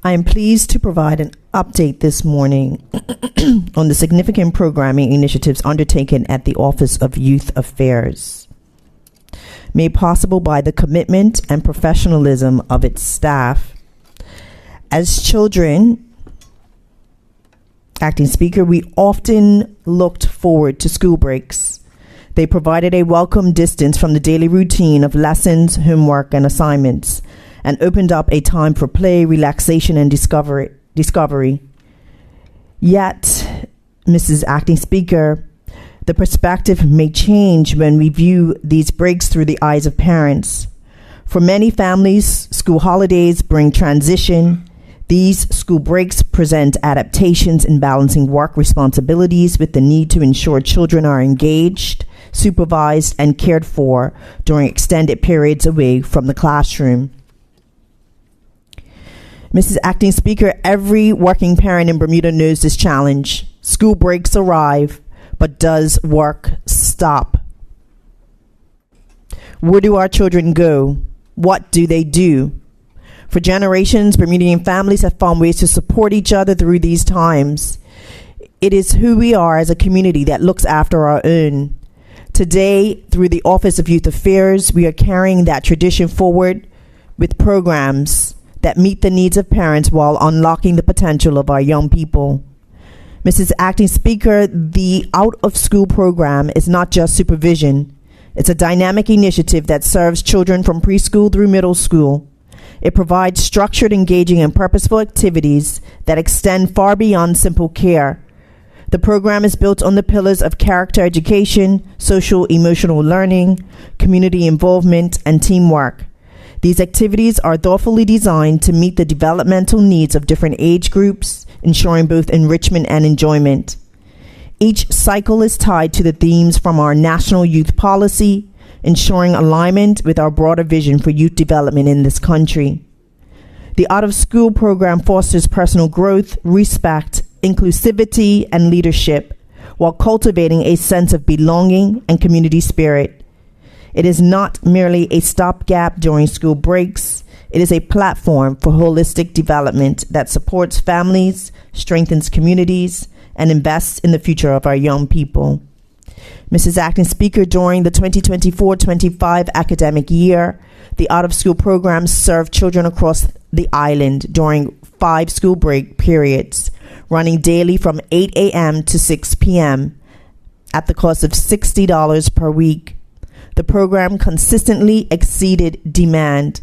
I am pleased to provide an update this morning on the significant programming initiatives undertaken at the Office of Youth Affairs, made possible by the commitment and professionalism of its staff. As children, Acting Speaker, we often looked forward to school breaks. They provided a welcome distance from the daily routine of lessons, homework, and assignments, and opened up a time for play, relaxation, and discovery. Yet, Mrs. Acting Speaker, the perspective may change when we view these breaks through the eyes of parents. For many families, school holidays bring transition. These school breaks present adaptations in balancing work responsibilities with the need to ensure children are engaged, supervised, and cared for during extended periods away from the classroom. Mrs. Acting Speaker, every working parent in Bermuda knows this challenge. School breaks arrive, but does work stop? Where do our children go? What do they do? For generations, Bermudian families have found ways to support each other through these times. It is who we are as a community that looks after our own. Today, through the Office of Youth Affairs, we are carrying that tradition forward with programs that meet the needs of parents while unlocking the potential of our young people. Mrs. Acting Speaker, the out-of-school program is not just supervision. It's a dynamic initiative that serves children from preschool through middle school. It provides structured, engaging, and purposeful activities that extend far beyond simple care. The program is built on the pillars of character education, social emotional learning, community involvement, and teamwork. These activities are thoughtfully designed to meet the developmental needs of different age groups, ensuring both enrichment and enjoyment. Each cycle is tied to the themes from our national youth policy, ensuring alignment with our broader vision for youth development in this country. The out-of-school program fosters personal growth, respect, inclusivity, and leadership, while cultivating a sense of belonging and community spirit. It is not merely a stopgap during school breaks. It is a platform for holistic development that supports families, strengthens communities, and invests in the future of our young people. Mrs. Acting Speaker, during the 2024-25 academic year, the out-of-school programs serve children across the island during 5 school break periods, running daily from 8 a.m. to 6 p.m. at the cost of $60 per week. The program consistently exceeded demand.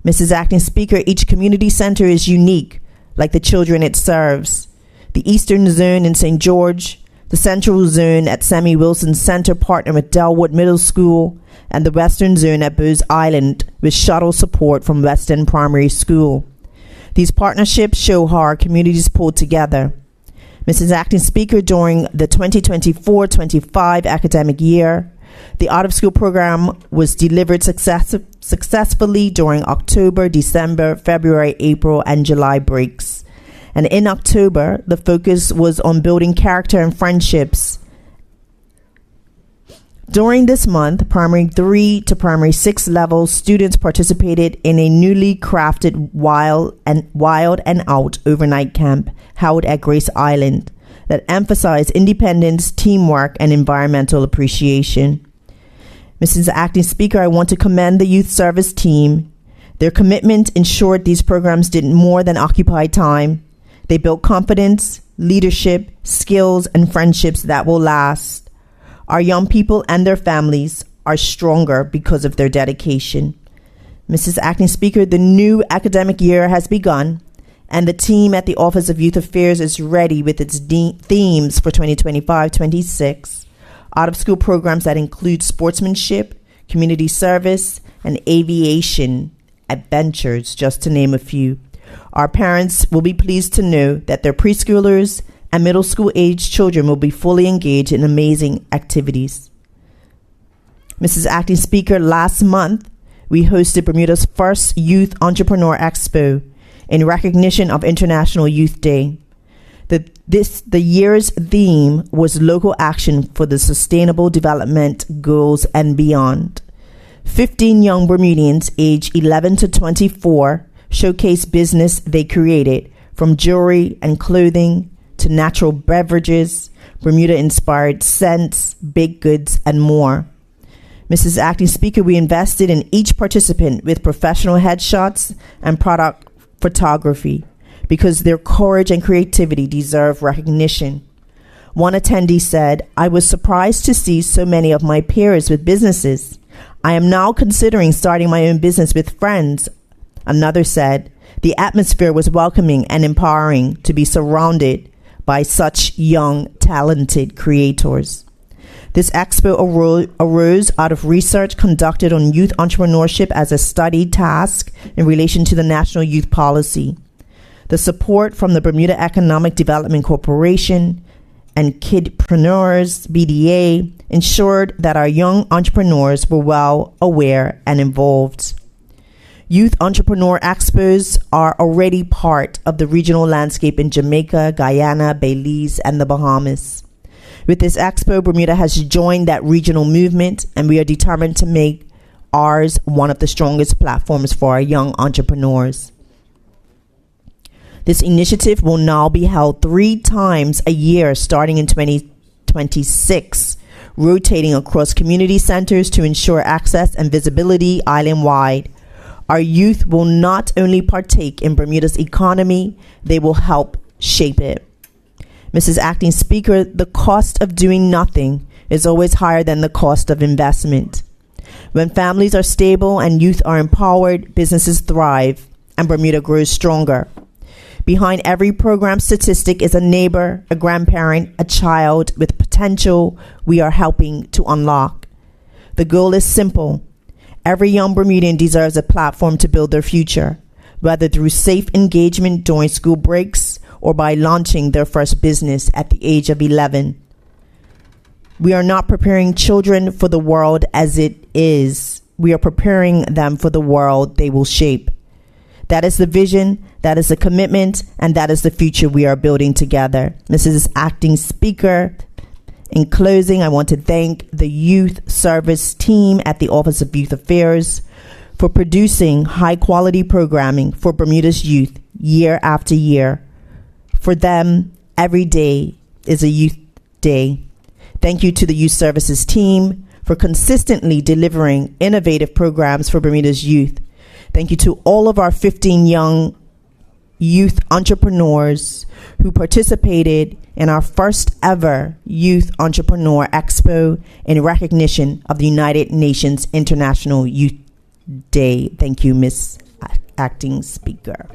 Mrs. Acting Speaker, each community center is unique, like the children it serves. The Eastern Zone in St. George, the Central Zone at Sammy Wilson Center partner with Delwood Middle School, and the Western Zone at Bose Island with shuttle support from Western Primary School. These partnerships show how our communities pull together. Mrs. Acting Speaker, during the 2024-25 academic year, the out-of-school program was delivered successfully during October, December, February, April, and July breaks. And in October, the focus was on building character and friendships. During this month, primary 3 to primary 6 level students participated in a newly crafted Wild and Out overnight camp held at Grace Island that emphasized independence, teamwork, and environmental appreciation. Mrs. Acting Speaker, I want to commend the youth service team. Their commitment ensured these programs did more than occupy time. They built confidence, leadership, skills, and friendships that will last. Our young people and their families are stronger because of their dedication. Mrs. Acting Speaker, the new academic year has begun, and the team at the Office of Youth Affairs is ready with its themes for 2025-26. Out-of-school programs that include sportsmanship, community service, and aviation adventures, just to name a few. Our parents will be pleased to know that their preschoolers and middle school age children will be fully engaged in amazing activities. Mrs. Acting Speaker, last month, we hosted Bermuda's first Youth Entrepreneur Expo in recognition of International Youth Day. The year's theme was local action for the Sustainable Development Goals and beyond. 15 young Bermudians aged 11 to 24 showcase business they created, from jewelry and clothing to natural beverages, Bermuda-inspired scents, baked goods, and more. Mrs. Acting Speaker, we invested in each participant with professional headshots and product photography because their courage and creativity deserve recognition. One attendee said, "I was surprised to see so many of my peers with businesses. I am now considering starting my own business with friends." Another said, "The atmosphere was welcoming and empowering to be surrounded by such young, talented creators." This expo arose out of research conducted on youth entrepreneurship as a study task in relation to the National Youth Policy. The support from the Bermuda Economic Development Corporation and Kidpreneurs BDA ensured that our young entrepreneurs were well aware and involved. Youth Entrepreneur Expos are already part of the regional landscape in Jamaica, Guyana, Belize, and the Bahamas. With this expo, Bermuda has joined that regional movement, and we are determined to make ours one of the strongest platforms for our young entrepreneurs. This initiative will now be held 3 times a year starting in 2026, rotating across community centers to ensure access and visibility island-wide. Our youth will not only partake in Bermuda's economy, they will help shape it. Mrs. Acting Speaker, the cost of doing nothing is always higher than the cost of investment. When families are stable and youth are empowered, businesses thrive and Bermuda grows stronger. Behind every program statistic is a neighbor, a grandparent, a child with potential we are helping to unlock. The goal is simple. Every young Bermudian deserves a platform to build their future, whether through safe engagement during school breaks or by launching their first business at the age of 11. We are not preparing children for the world as it is. We are preparing them for the world they will shape. That is the vision, that is the commitment, and that is the future we are building together. Mrs. Acting Speaker, in closing, I want to thank the Youth Service team at the Office of Youth Affairs for producing high-quality programming for Bermuda's youth year after year. For them, every day is a youth day. Thank you to the Youth Services team for consistently delivering innovative programs for Bermuda's youth. Thank you to all of our 15 young youth entrepreneurs who participated in our first ever Youth Entrepreneur Expo in recognition of the United Nations International Youth Day. Thank you, Ms. Acting Speaker.